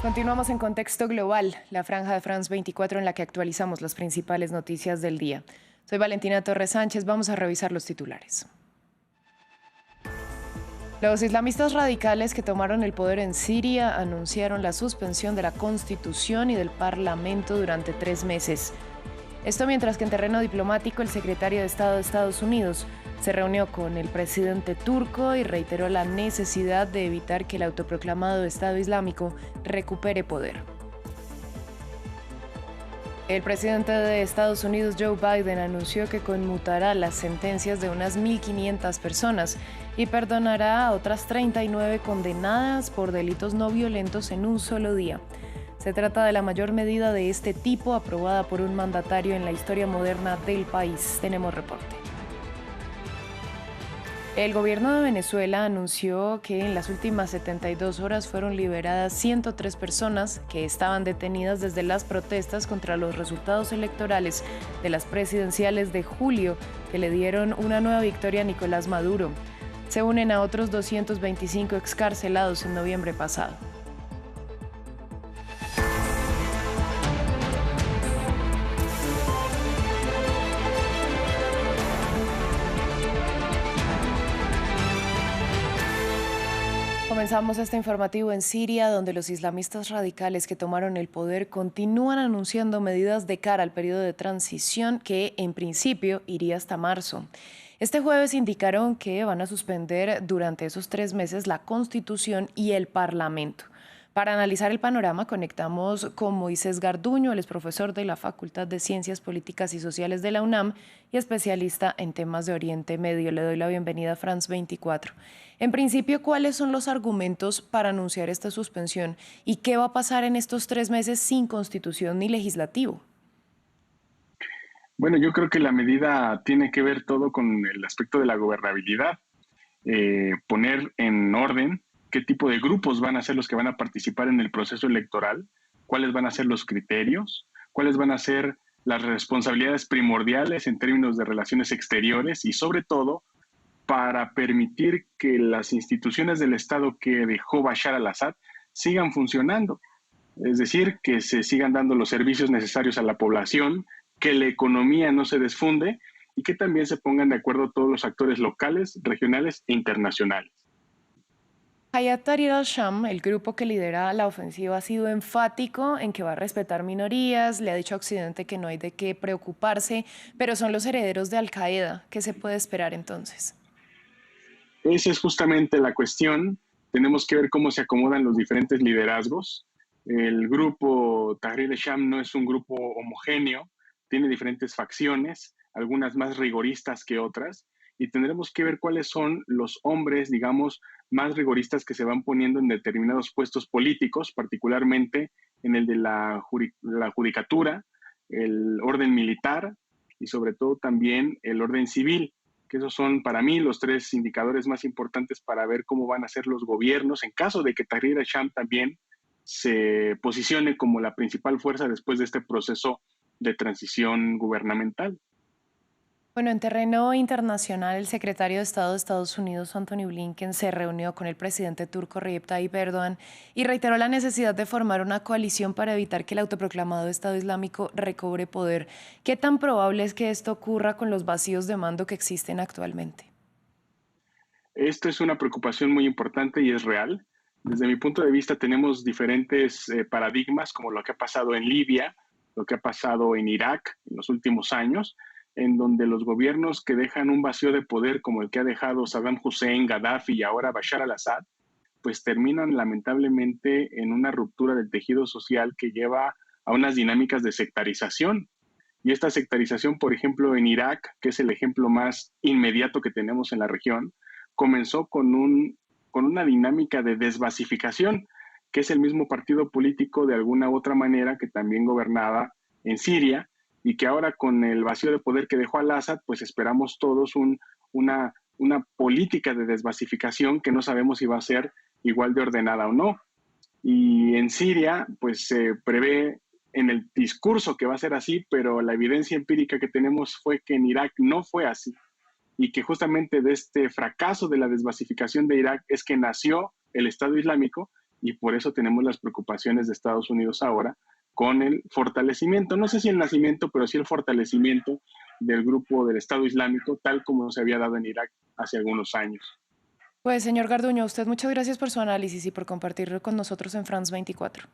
Continuamos en Contexto Global, la franja de France 24 en la que actualizamos las principales noticias del día. Soy Valentina Torres Sánchez, vamos a revisar los titulares. Los islamistas radicales que tomaron el poder en Siria anunciaron la suspensión de la Constitución y del Parlamento durante 3 meses. Esto mientras que en terreno diplomático el secretario de Estado de Estados Unidos se reunió con el presidente turco y reiteró la necesidad de evitar que el autoproclamado Estado Islámico recupere poder. El presidente de Estados Unidos, Joe Biden, anunció que conmutará las sentencias de unas 1.500 personas y perdonará a otras 39 condenadas por delitos no violentos en un solo día. Se trata de la mayor medida de este tipo aprobada por un mandatario en la historia moderna del país. Tenemos reporte. El gobierno de Venezuela anunció que en las últimas 72 horas fueron liberadas 103 personas que estaban detenidas desde las protestas contra los resultados electorales de las presidenciales de julio que le dieron una nueva victoria a Nicolás Maduro. Se unen a otros 225 excarcelados en noviembre pasado. Comenzamos este informativo en Siria, donde los islamistas radicales que tomaron el poder continúan anunciando medidas de cara al periodo de transición que, en principio, iría hasta marzo. Este jueves indicaron que van a suspender durante esos 3 meses la Constitución y el Parlamento. Para analizar el panorama, conectamos con Moisés Garduño, él es profesor de la Facultad de Ciencias Políticas y Sociales de la UNAM y especialista en temas de Oriente Medio. Le doy la bienvenida a France 24. En principio, ¿cuáles son los argumentos para anunciar esta suspensión? ¿Y qué va a pasar en estos 3 meses sin constitución ni legislativo? Bueno, yo creo que la medida tiene que ver todo con el aspecto de la gobernabilidad, poner en orden qué tipo de grupos van a ser los que van a participar en el proceso electoral, cuáles van a ser los criterios, cuáles van a ser las responsabilidades primordiales en términos de relaciones exteriores y sobre todo para permitir que las instituciones del Estado que dejó Bashar al-Assad sigan funcionando. Es decir, que se sigan dando los servicios necesarios a la población, que la economía no se desfunde y que también se pongan de acuerdo todos los actores locales, regionales e internacionales. Hayat Tahrir al-Sham, el grupo que lidera la ofensiva, ha sido enfático en que va a respetar minorías, le ha dicho a Occidente que no hay de qué preocuparse, pero son los herederos de Al-Qaeda. ¿Qué se puede esperar entonces? Esa es justamente la cuestión. Tenemos que ver cómo se acomodan los diferentes liderazgos. El grupo Tahrir al-Sham no es un grupo homogéneo, tiene diferentes facciones, algunas más rigoristas que otras, y tendremos que ver cuáles son los hombres, digamos, más rigoristas que se van poniendo en determinados puestos políticos, particularmente en el de la judicatura, el orden militar y sobre todo también el orden civil, que esos son para mí los 3 indicadores más importantes para ver cómo van a ser los gobiernos en caso de que Tahrir al-Sham también se posicione como la principal fuerza después de este proceso de transición gubernamental. Bueno, en terreno internacional, el secretario de Estado de Estados Unidos, Anthony Blinken, se reunió con el presidente turco Recep Tayyip Erdogan y reiteró la necesidad de formar una coalición para evitar que el autoproclamado Estado Islámico recobre poder. ¿Qué tan probable es que esto ocurra con los vacíos de mando que existen actualmente? Esto es una preocupación muy importante y es real. Desde mi punto de vista tenemos diferentes paradigmas, como lo que ha pasado en Libia, lo que ha pasado en Irak en los últimos años, en donde los gobiernos que dejan un vacío de poder como el que ha dejado Saddam Hussein, Gaddafi y ahora Bashar al-Assad, pues terminan lamentablemente en una ruptura del tejido social que lleva a unas dinámicas de sectarización. Y esta sectarización, por ejemplo, en Irak, que es el ejemplo más inmediato que tenemos en la región, comenzó con una dinámica de desbasificación, que es el mismo partido político de alguna u otra manera que también gobernaba en Siria y que ahora con el vacío de poder que dejó al-Assad, pues esperamos todos una política de desbasificación que no sabemos si va a ser igual de ordenada o no. Y en Siria, pues se prevé en el discurso que va a ser así, pero la evidencia empírica que tenemos fue que en Irak no fue así y que justamente de este fracaso de la desbasificación de Irak es que nació el Estado Islámico y por eso tenemos las preocupaciones de Estados Unidos ahora con el fortalecimiento, no sé si el nacimiento, pero sí el fortalecimiento del grupo del Estado Islámico, tal como se había dado en Irak hace algunos años. Pues señor Garduño, a usted muchas gracias por su análisis y por compartirlo con nosotros en France 24.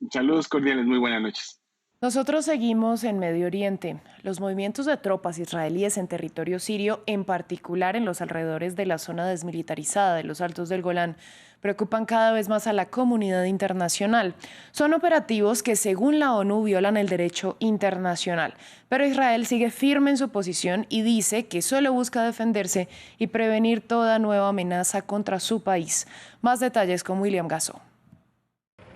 Saludos cordiales, muy buenas noches. Nosotros seguimos en Medio Oriente. Los movimientos de tropas israelíes en territorio sirio, en particular en los alrededores de la zona desmilitarizada de los Altos del Golán, preocupan cada vez más a la comunidad internacional. Son operativos que, según la ONU, violan el derecho internacional. Pero Israel sigue firme en su posición y dice que solo busca defenderse y prevenir toda nueva amenaza contra su país. Más detalles con William Gasso.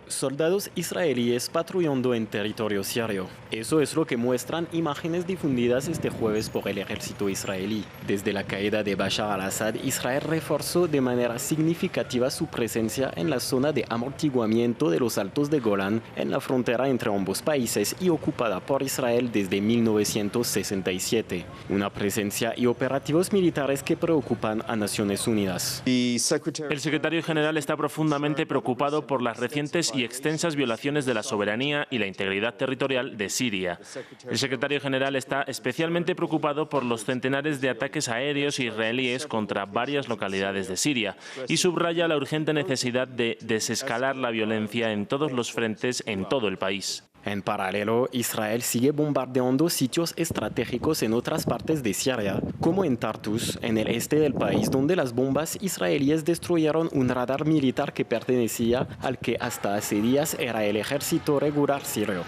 Soldados israelíes patrullando en territorio sirio. Eso es lo que muestran imágenes difundidas este jueves por el ejército israelí. Desde la caída de Bashar al-Assad, Israel reforzó de manera significativa su presencia en la zona de amortiguamiento de los Altos de Golán, en la frontera entre ambos países y ocupada por Israel desde 1967. Una presencia y operativos militares que preocupan a Naciones Unidas. El secretario general está profundamente preocupado por las recientes y extensas violaciones de la soberanía y la integridad territorial de Siria. El secretario general está especialmente preocupado por los centenares de ataques aéreos israelíes contra varias localidades de Siria y subraya la urgente necesidad de desescalar la violencia en todos los frentes en todo el país. En paralelo, Israel sigue bombardeando sitios estratégicos en otras partes de Siria, como en Tartus, en el este del país, donde las bombas israelíes destruyeron un radar militar que pertenecía al que hasta hace días era el ejército regular sirio.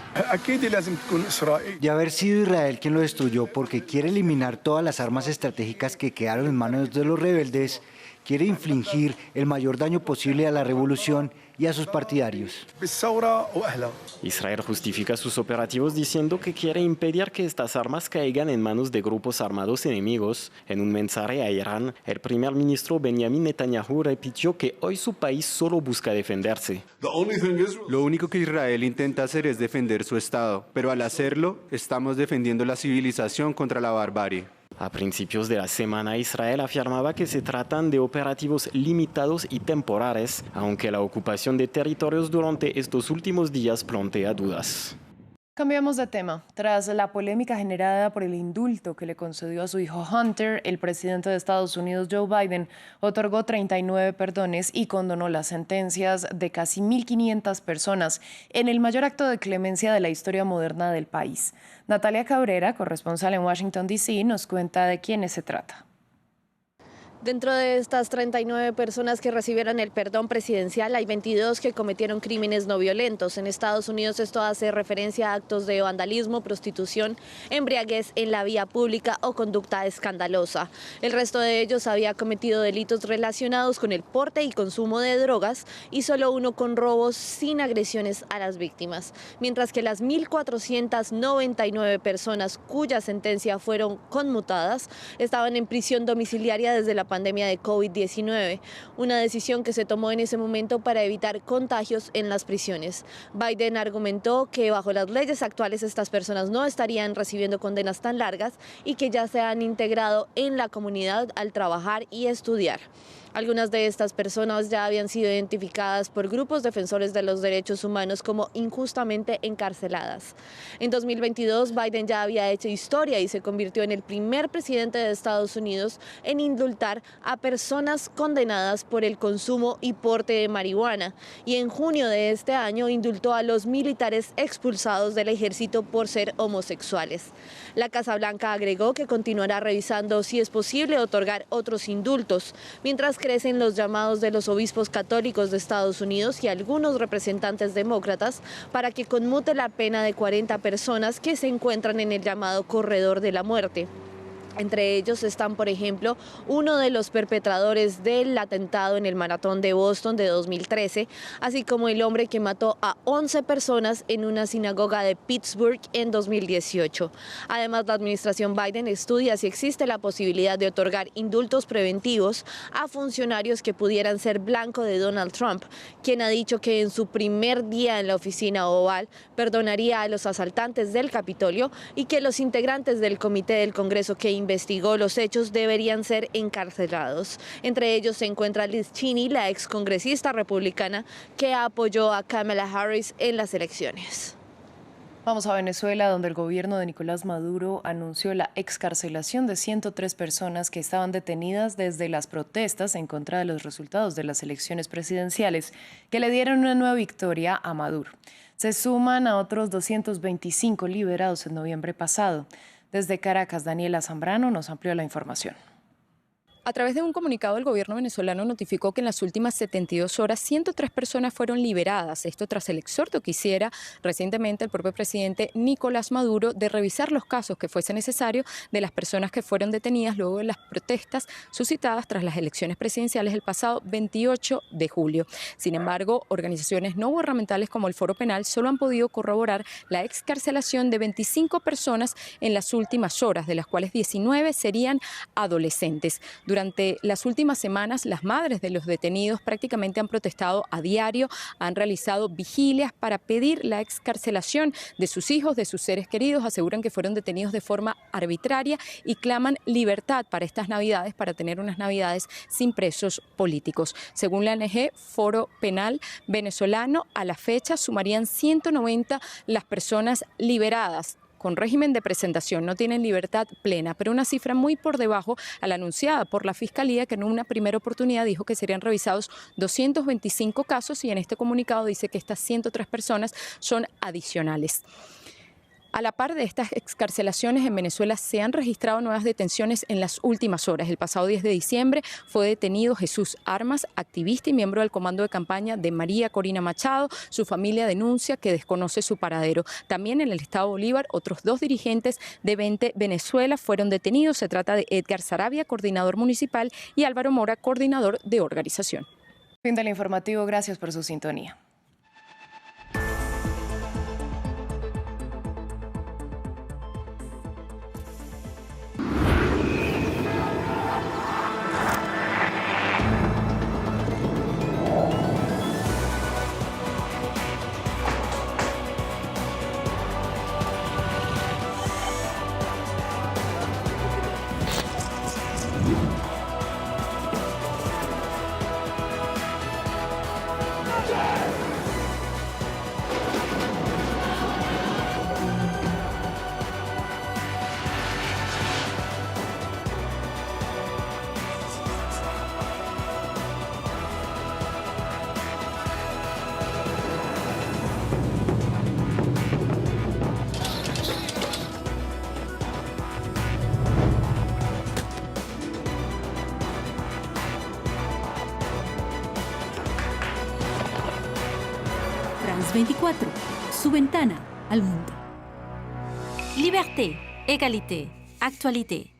De haber sido Israel quien lo destruyó porque quiere eliminar todas las armas estratégicas que quedaron en manos de los rebeldes, quiere infligir el mayor daño posible a la revolución y a sus partidarios. Israel justifica sus operativos diciendo que quiere impedir que estas armas caigan en manos de grupos armados enemigos. En un mensaje a Irán, el primer ministro Benjamin Netanyahu repitió que hoy su país solo busca defenderse. Lo único que Israel intenta hacer es defender su Estado, pero al hacerlo, estamos defendiendo la civilización contra la barbarie. A principios de la semana, Israel afirmaba que se tratan de operativos limitados y temporales, aunque la ocupación de territorios durante estos últimos días plantea dudas. Cambiamos de tema. Tras la polémica generada por el indulto que le concedió a su hijo Hunter, el presidente de Estados Unidos, Joe Biden, otorgó 39 perdones y condonó las sentencias de casi 1.500 personas en el mayor acto de clemencia de la historia moderna del país. Natalia Cabrera, corresponsal en Washington, D.C., nos cuenta de quiénes se trata. Dentro de estas 39 personas que recibieron el perdón presidencial, hay 22 que cometieron crímenes no violentos. En Estados Unidos esto hace referencia a actos de vandalismo, prostitución, embriaguez en la vía pública o conducta escandalosa. El resto de ellos había cometido delitos relacionados con el porte y consumo de drogas y solo uno con robos sin agresiones a las víctimas. Mientras que las 1.499 personas cuya sentencia fueron conmutadas estaban en prisión domiciliaria desde la pandemia de COVID-19, una decisión que se tomó en ese momento para evitar contagios en las prisiones. Biden argumentó que bajo las leyes actuales estas personas no estarían recibiendo condenas tan largas y que ya se han integrado en la comunidad al trabajar y estudiar. Algunas de estas personas ya habían sido identificadas por grupos defensores de los derechos humanos como injustamente encarceladas. En 2022, Biden ya había hecho historia y se convirtió en el primer presidente de Estados Unidos en indultar a personas condenadas por el consumo y porte de marihuana. Y en junio de este año indultó a los militares expulsados del ejército por ser homosexuales. La Casa Blanca agregó que continuará revisando si es posible otorgar otros indultos, mientras crecen los llamados de los obispos católicos de Estados Unidos y algunos representantes demócratas para que conmute la pena de 40 personas que se encuentran en el llamado corredor de la muerte. Entre ellos están, por ejemplo, uno de los perpetradores del atentado en el maratón de Boston de 2013, así como el hombre que mató a 11 personas en una sinagoga de Pittsburgh en 2018. Además, la administración Biden estudia si existe la posibilidad de otorgar indultos preventivos a funcionarios que pudieran ser blanco de Donald Trump, quien ha dicho que en su primer día en la oficina oval perdonaría a los asaltantes del Capitolio y que los integrantes del comité del Congreso que investigó los hechos deberían ser encarcelados. Entre ellos se encuentra Liz Cheney, la excongresista republicana que apoyó a Kamala Harris en las elecciones. Vamos a Venezuela, donde el gobierno de Nicolás Maduro anunció la excarcelación de 103 personas que estaban detenidas desde las protestas en contra de los resultados de las elecciones presidenciales, que le dieron una nueva victoria a Maduro. Se suman a otros 225 liberados en noviembre pasado. Desde Caracas, Daniela Zambrano nos amplió la información. A través de un comunicado, el gobierno venezolano notificó que en las últimas 72 horas 103 personas fueron liberadas. Esto tras el exhorto que hiciera recientemente el propio presidente Nicolás Maduro de revisar los casos que fuese necesario de las personas que fueron detenidas luego de las protestas suscitadas tras las elecciones presidenciales el pasado 28 de julio. Sin embargo, organizaciones no gubernamentales como el Foro Penal solo han podido corroborar la excarcelación de 25 personas en las últimas horas, de las cuales 19 serían adolescentes. Durante las últimas semanas, las madres de los detenidos prácticamente han protestado a diario, han realizado vigilias para pedir la excarcelación de sus hijos, de sus seres queridos. Aseguran que fueron detenidos de forma arbitraria y claman libertad para estas Navidades, para tener unas Navidades sin presos políticos. Según la ONG Foro Penal venezolano, a la fecha sumarían 190 las personas liberadas con régimen de presentación, no tienen libertad plena, pero una cifra muy por debajo a la anunciada por la Fiscalía, que en una primera oportunidad dijo que serían revisados 225 casos y en este comunicado dice que estas 103 personas son adicionales. A la par de estas excarcelaciones, en Venezuela se han registrado nuevas detenciones en las últimas horas. El pasado 10 de diciembre fue detenido Jesús Armas, activista y miembro del comando de campaña de María Corina Machado. Su familia denuncia que desconoce su paradero. También en el estado Bolívar, otros 2 dirigentes de 20 Venezuela fueron detenidos. Se trata de Edgar Saravia, coordinador municipal, y Álvaro Mora, coordinador de organización. Fin del informativo. Gracias por su sintonía. France 24, su ventana al mundo. Liberté, égalité, actualité.